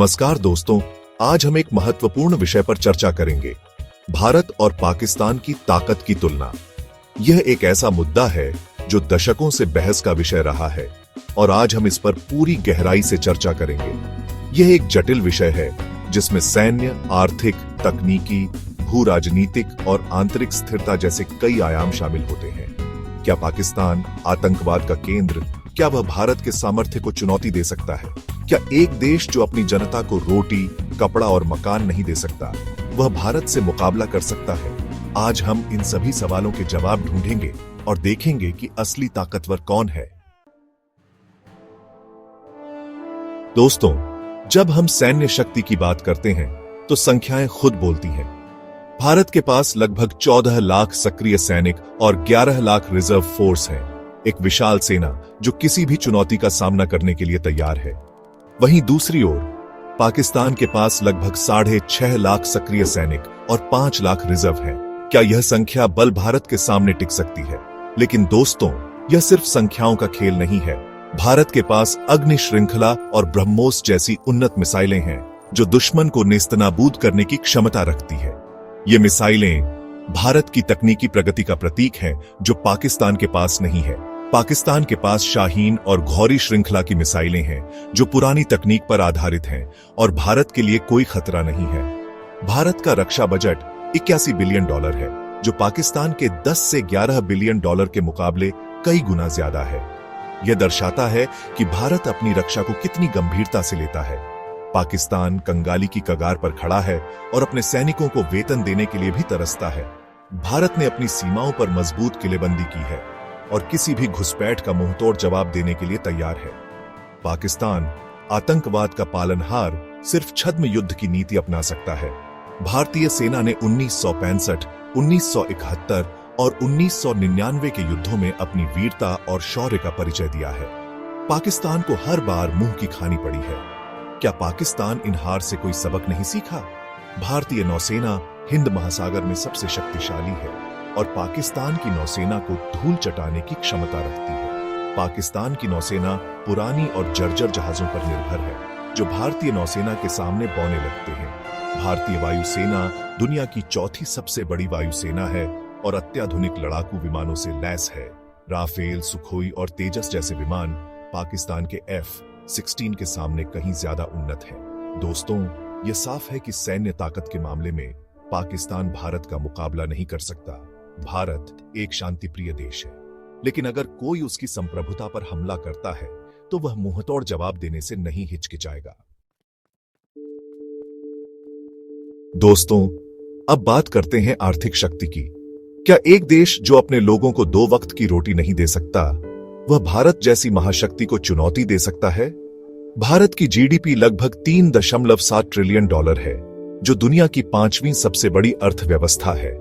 नमस्कार दोस्तों, आज हम एक महत्वपूर्ण विषय पर चर्चा करेंगे, भारत और पाकिस्तान की ताकत की तुलना। यह एक ऐसा मुद्दा है जो दशकों से बहस का विषय रहा है और आज हम इस पर पूरी गहराई से चर्चा करेंगे। यह एक जटिल विषय है जिसमें सैन्य, आर्थिक, तकनीकी, भू राजनीतिक और आंतरिक स्थिरता जैसे कई आयाम शामिल होते हैं। क्या पाकिस्तान आतंकवाद का केंद्र? क्या वह भारत के सामर्थ्य को चुनौती दे सकता है? क्या एक देश जो अपनी जनता को रोटी, कपड़ा और मकान नहीं दे सकता, वह भारत से मुकाबला कर सकता है? आज हम इन सभी सवालों के जवाब ढूंढेंगे और देखेंगे कि असली ताकतवर कौन है। दोस्तों, जब हम सैन्य शक्ति की बात करते हैं तो संख्याएं खुद बोलती हैं। भारत के पास लगभग 14 लाख सक्रिय सैनिक और 11 लाख रिजर्व फोर्स हैं, एक विशाल सेना जो किसी भी चुनौती का सामना करने के लिए तैयार है। वहीं दूसरी ओर पाकिस्तान के पास लगभग 6.5 लाख सक्रिय सैनिक और 5 लाख रिजर्व हैं। क्या यह संख्या बल भारत के सामने टिक सकती है? लेकिन दोस्तों, यह सिर्फ संख्याओं का खेल नहीं है। भारत के पास अग्नि श्रृंखला और ब्रह्मोस जैसी उन्नत मिसाइलें हैं जो दुश्मन को नेस्तनाबूद करने की क्षमता रखती है। ये मिसाइलें भारत की तकनीकी प्रगति का प्रतीक हैं जो पाकिस्तान के पास नहीं है। पाकिस्तान के पास शाहीन और घौरी श्रृंखला की मिसाइलें हैं जो पुरानी तकनीक पर आधारित हैं और भारत के लिए कोई खतरा नहीं है। भारत का रक्षा बजट $81 बिलियन है जो पाकिस्तान के 10 से 11 बिलियन डॉलर के मुकाबले कई गुना ज्यादा है। यह दर्शाता है कि भारत अपनी रक्षा को कितनी गंभीरता से लेता है। पाकिस्तान कंगाली की कगार पर खड़ा है और अपने सैनिकों को वेतन देने के लिए भी तरसता है। भारत ने अपनी सीमाओं पर मजबूत किलेबंदी की है और किसी भी घुसपैठ का मुंहतोड़ जवाब देने के लिए तैयार है। पाकिस्तान आतंकवाद का पालनहार सिर्फ छद्म युद्ध की नीति अपना सकता है। भारतीय सेना ने 1965, 1971 और 1999 के युद्धों में अपनी वीरता और शौर्य का परिचय दिया है। पाकिस्तान को हर बार मुंह की खानी पड़ी है। क्या पाकिस्तान इन हार से कोई सबक नहीं सीखा? भारतीय नौसेना हिंद महासागर में सबसे शक्तिशाली है और पाकिस्तान की नौसेना को धूल चटाने की क्षमता रखती है। पाकिस्तान की नौसेना पुरानी और जर्जर जहाजों पर निर्भर है जो भारतीय नौसेना के सामने बौने लगते हैं। भारतीय वायुसेना दुनिया की चौथी सबसे बड़ी वायुसेना है और अत्याधुनिक लड़ाकू विमानों से लैस है। राफेल, सुखोई और तेजस जैसे विमान पाकिस्तान के F-16 के सामने कहीं ज्यादा उन्नत है। दोस्तों, यह साफ है कि सैन्य ताकत के मामले में पाकिस्तान भारत का मुकाबला नहीं कर सकता। भारत एक शांतिप्रिय देश है, लेकिन अगर कोई उसकी संप्रभुता पर हमला करता है तो वह मुंहतोड़ जवाब देने से नहीं हिचकिचाएगा। दोस्तों, अब बात करते हैं आर्थिक शक्ति की। क्या एक देश जो अपने लोगों को 2 वक्त की रोटी नहीं दे सकता, वह भारत जैसी महाशक्ति को चुनौती दे सकता है? भारत की जीडीपी लगभग $3.7 ट्रिलियन है, जो दुनिया की 5वीं सबसे बड़ी अर्थव्यवस्था है।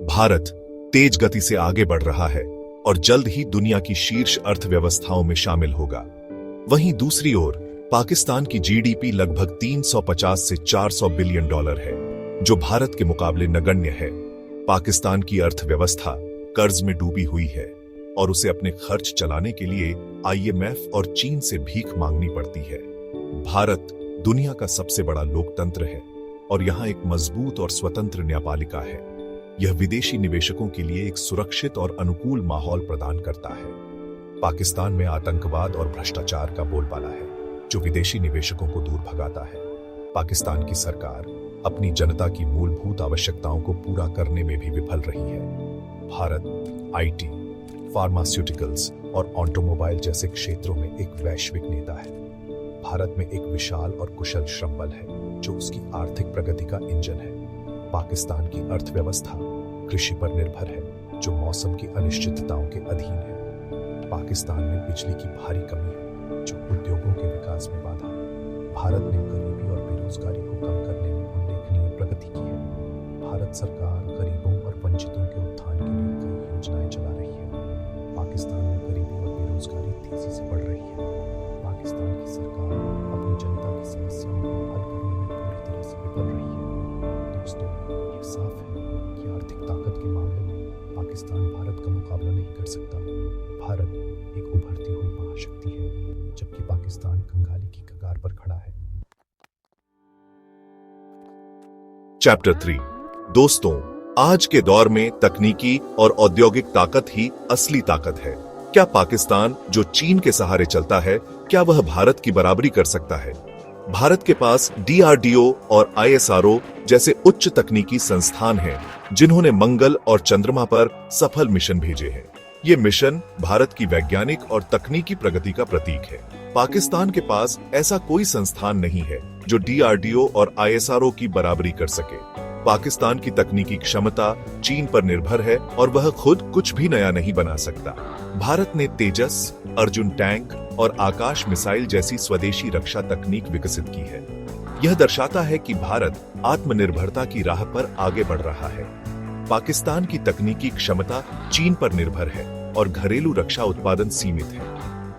भारत तेज गति से आगे बढ़ रहा है और जल्द ही दुनिया की शीर्ष अर्थव्यवस्थाओं में शामिल होगा। वहीं दूसरी ओर पाकिस्तान की जीडीपी लगभग 350 से 400 बिलियन डॉलर है, जो भारत के मुकाबले नगण्य है। पाकिस्तान की अर्थव्यवस्था कर्ज में डूबी हुई है और उसे अपने खर्च चलाने के लिए IMF और चीन से भीख मांगनी पड़ती है। भारत दुनिया का सबसे बड़ा लोकतंत्र है और यहाँ एक मजबूत और स्वतंत्र न्यायपालिका है। यह विदेशी निवेशकों के लिए एक सुरक्षित और अनुकूल माहौल प्रदान करता है। पाकिस्तान में आतंकवाद और भ्रष्टाचार का बोलबाला है, जो विदेशी निवेशकों को दूर भगाता है। पाकिस्तान की सरकार अपनी जनता की मूलभूत आवश्यकताओं को पूरा करने में भी विफल रही है। भारत IT, फार्मास्यूटिकल्स और ऑटोमोबाइल जैसे क्षेत्रों में एक वैश्विक नेता है। भारत में एक विशाल और कुशल श्रम बल है जो उसकी आर्थिक प्रगति का इंजन है। पाकिस्तान की अर्थव्यवस्था कृषि पर निर्भर है, जो मौसम की अनिश्चितताओं के अधीन है। पाकिस्तान में बिजली की भारी कमी है, जो उद्योगों के विकास में बाधा है। भारत ने गरीबी और बेरोजगारी को कम करने में उल्लेखनीय प्रगति की है। भारत सरकार गरीबों और वंचितों के उत्थान के लिए कई योजनाएं चला रही है। पाकिस्तान में गरीबी और बेरोजगारी तेजी से बढ़ रही है। पाकिस्तान की सरकार अपनी जनता की समस्याओं को हल करने में पूरी तरह से विफल रही है। दोस्तों, यह साफ है कि आर्थिक ताकत के मामले में पाकिस्तान भारत का मुकाबला नहीं कर सकता। भारत एक उभरती हुई महाशक्ति है, जबकि पाकिस्तान कंगाली की कगार पर खड़ा है। चैप्टर 3 दोस्तों, आज के दौर में तकनीकी और औद्योगिक ताकत ही असली ताकत है। क्या पाकिस्तान जो चीन के सहारे चलता है, क्या वह भारत की बराबरी कर सकता है? भारत के पास DRDO और ISRO जैसे उच्च तकनीकी संस्थान हैं, जिन्होंने मंगल और चंद्रमा पर सफल मिशन भेजे हैं। ये मिशन भारत की वैज्ञानिक और तकनीकी प्रगति का प्रतीक है। पाकिस्तान के पास ऐसा कोई संस्थान नहीं है जो DRDO और ISRO की बराबरी कर सके। पाकिस्तान की तकनीकी क्षमता चीन पर निर्भर है और वह खुद कुछ भी नया नहीं बना सकता। भारत ने तेजस, अर्जुन टैंक और आकाश मिसाइल जैसी स्वदेशी रक्षा तकनीक विकसित की है। यह दर्शाता है कि भारत आत्मनिर्भरता की राह पर आगे बढ़ रहा है। पाकिस्तान की तकनीकी क्षमता चीन पर निर्भर है और घरेलू रक्षा उत्पादन सीमित है।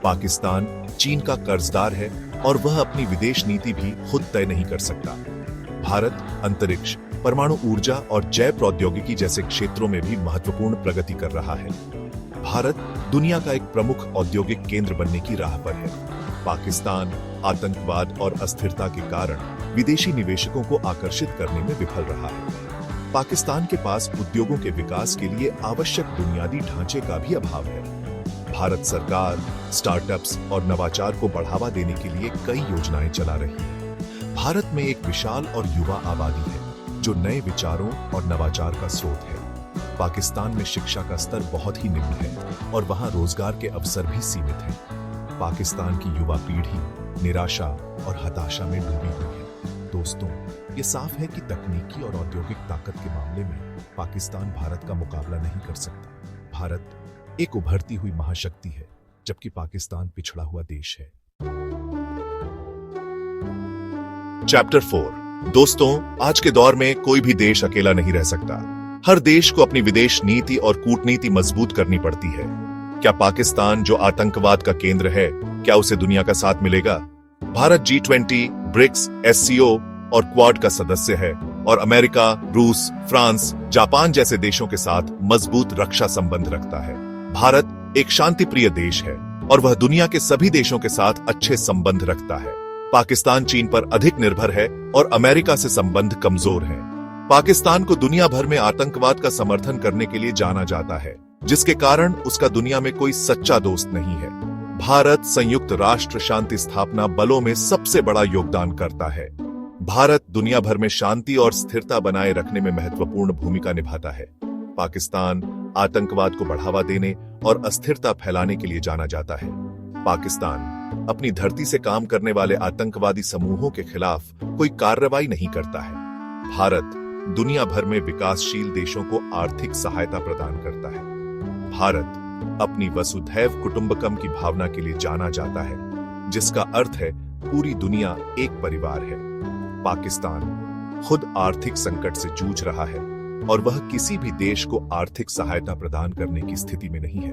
पाकिस्तान चीन का कर्जदार है और वह अपनी विदेश नीति भी खुद तय नहीं कर सकता। भारत अंतरिक्ष, परमाणु ऊर्जा और जैव प्रौद्योगिकी जैसे क्षेत्रों में भी महत्वपूर्ण प्रगति कर रहा है। भारत दुनिया का एक प्रमुख औद्योगिक केंद्र बनने की राह पर है। पाकिस्तान आतंकवाद और अस्थिरता के कारण विदेशी निवेशकों को आकर्षित करने में विफल रहा है। पाकिस्तान के पास उद्योगों के विकास के लिए आवश्यक बुनियादी ढांचे का भी अभाव है। भारत सरकार स्टार्टअप्स और नवाचार को बढ़ावा देने के लिए कई योजनाएं चला रही है। भारत में एक विशाल और युवा आबादी है जो नए विचारों और नवाचार का स्रोत है। पाकिस्तान में शिक्षा का स्तर बहुत ही निम्न है और वहां रोजगार के अवसर भी सीमित हैं। पाकिस्तान की युवा पीढ़ी निराशा और हताशा में डूबी हुई है। दोस्तों, ये साफ है कि तकनीकी और औद्योगिक ताकत के मामले में पाकिस्तान भारत का मुकाबला नहीं कर सकता। भारत एक उभरती हुई महाशक्ति है, जबकि पाकिस्तान पिछड़ा हुआ देश है। चैप्टर 4 दोस्तों, आज के दौर में कोई भी देश अकेला नहीं रह सकता। हर देश को अपनी विदेश नीति और कूटनीति मजबूत करनी पड़ती है। क्या पाकिस्तान जो आतंकवाद का केंद्र है, क्या उसे दुनिया का साथ मिलेगा? भारत G20, ब्रिक्स, SCO और क्वाड का सदस्य है और अमेरिका, रूस, फ्रांस, जापान जैसे देशों के साथ मजबूत रक्षा संबंध रखता है। भारत एक शांति प्रिय देश है और वह दुनिया के सभी देशों के साथ अच्छे संबंध रखता है। पाकिस्तान चीन पर अधिक निर्भर है और अमेरिका से संबंध कमजोर है। पाकिस्तान को दुनिया भर में आतंकवाद का समर्थन करने के लिए जाना जाता है, जिसके कारण उसका दुनिया में कोई सच्चा दोस्त नहीं है। भारत संयुक्त राष्ट्र शांति स्थापना बलों में सबसे बड़ा योगदान करता है। भारत दुनिया भर में शांति और स्थिरता बनाए रखने में महत्वपूर्ण भूमिका निभाता है। पाकिस्तान आतंकवाद को बढ़ावा देने और अस्थिरता फैलाने के लिए जाना जाता है। पाकिस्तान अपनी धरती से काम करने वाले आतंकवादी समूहों के खिलाफ कोई कार्रवाई नहीं करता है। भारत दुनिया भर में विकासशील देशों को आर्थिक सहायता प्रदान करता है। भारत अपनी वसुधैव कुटुंबकम की भावना के लिए जाना जाता है, जिसका अर्थ है पूरी दुनिया एक परिवार है। पाकिस्तान खुद आर्थिक संकट से जूझ रहा है और वह किसी भी देश को आर्थिक सहायता प्रदान करने की स्थिति में नहीं है।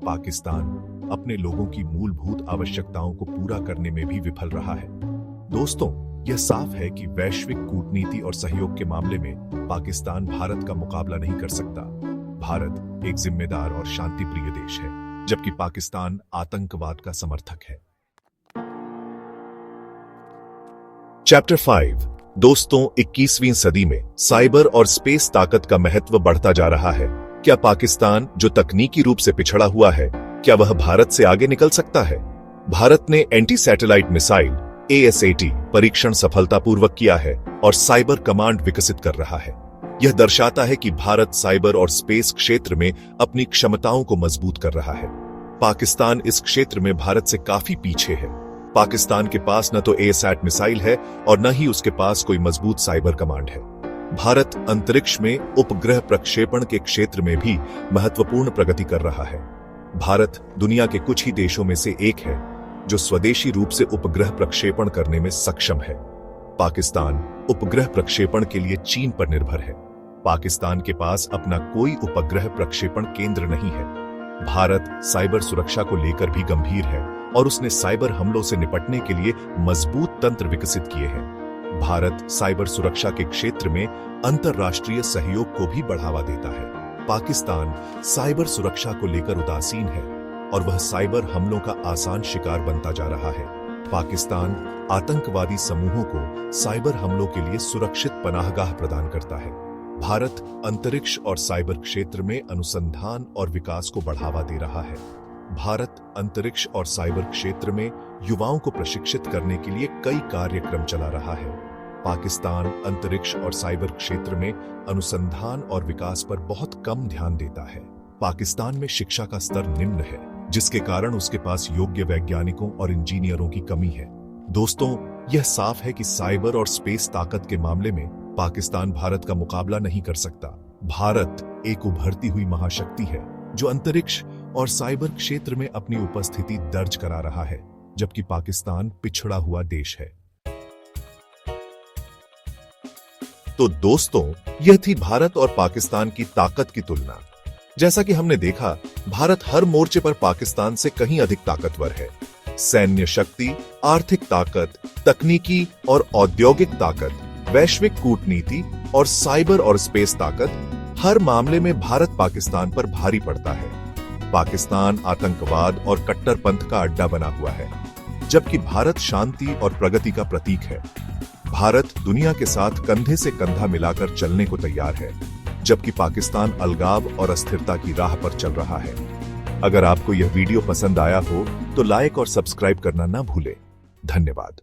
पाकिस्तान अपने लोगों की मूलभूत आवश्यकताओं को पूरा करने में भी विफल रहा है। दोस्तों, यह साफ है कि वैश्विक कूटनीति और सहयोग के मामले में पाकिस्तान भारत का मुकाबला नहीं कर सकता। भारत एक जिम्मेदार और शांति प्रिय देश है, जबकि पाकिस्तान आतंकवाद का समर्थक है। चैप्टर 5 दोस्तों, 21वीं सदी में साइबर और स्पेस ताकत का महत्व बढ़ता जा रहा है। क्या पाकिस्तान जो तकनीकी रूप से पिछड़ा हुआ है, क्या वह भारत से आगे निकल सकता है? भारत ने एंटी सैटेलाइट मिसाइल ASAT परीक्षण सफलतापूर्वक किया है और साइबर कमांड विकसित कर रहा है। यह दर्शाता है कि भारत साइबर और स्पेस क्षेत्र में अपनी क्षमताओं को मजबूत कर रहा है। पाकिस्तान इस क्षेत्र में भारत से काफी पीछे है। पाकिस्तान के पास न तो ASAT मिसाइल है और न ही उसके पास कोई मजबूत साइबर कमांड है। भारत अंतरिक्ष में उपग्रह प्रक्षेपण के क्षेत्र में भी महत्वपूर्ण प्रगति कर रहा है। भारत दुनिया के कुछ ही देशों में से एक है जो स्वदेशी रूप से उपग्रह प्रक्षेपण करने में सक्षम है। पाकिस्तान उपग्रह प्रक्षेपण के लिए चीन पर निर्भर है। पाकिस्तान के पास अपना कोई उपग्रह प्रक्षेपण केंद्र नहीं है। भारत साइबर सुरक्षा को लेकर भी गंभीर है और उसने साइबर हमलों से निपटने के लिए मजबूत तंत्र विकसित किए हैं। भारत साइबर सुरक्षा के क्षेत्र में अंतरराष्ट्रीय सहयोग को भी बढ़ावा देता है। पाकिस्तान साइबर सुरक्षा को लेकर उदासीन है और वह साइबर हमलों का आसान शिकार बनता जा रहा है। पाकिस्तान आतंकवादी समूहों को साइबर हमलों के लिए सुरक्षित पनाहगाह प्रदान करता है। भारत अंतरिक्ष और साइबर क्षेत्र में अनुसंधान और विकास को बढ़ावा दे रहा है। भारत अंतरिक्ष और साइबर क्षेत्र में युवाओं को प्रशिक्षित करने के लिए कई कार्यक्रम चला रहा है। पाकिस्तान अंतरिक्ष और साइबर क्षेत्र में अनुसंधान और विकास पर बहुत कम ध्यान देता है। पाकिस्तान में शिक्षा का स्तर निम्न है, जिसके कारण उसके पास योग्य वैज्ञानिकों और इंजीनियरों की कमी है। दोस्तों, यह साफ है कि साइबर और स्पेस ताकत के मामले में पाकिस्तान भारत का मुकाबला नहीं कर सकता। भारत एक उभरती हुई महाशक्ति है जो अंतरिक्ष और साइबर क्षेत्र में अपनी उपस्थिति दर्ज करा रहा है, जबकि पाकिस्तान पिछड़ा हुआ देश है। तो दोस्तों, यह थी भारत और पाकिस्तान की ताकत की तुलना। जैसा कि हमने देखा, भारत हर मोर्चे पर पाकिस्तान से कहीं अधिक ताकतवर है। सैन्य शक्ति, आर्थिक ताकत, तकनीकी और औद्योगिक ताकत, वैश्विक कूटनीति और साइबर और स्पेस ताकत, हर मामले में भारत पाकिस्तान पर भारी पड़ता है। पाकिस्तान आतंकवाद और कट्टरपंथ का अड्डा बना हुआ है, जबकि भारत शांति और प्रगति का प्रतीक है। भारत दुनिया के साथ कंधे से कंधा मिलाकर चलने को तैयार है, जबकि पाकिस्तान अलगाव और अस्थिरता की राह पर चल रहा है। अगर आपको यह वीडियो पसंद आया हो तो लाइक और सब्सक्राइब करना ना भूलें। धन्यवाद।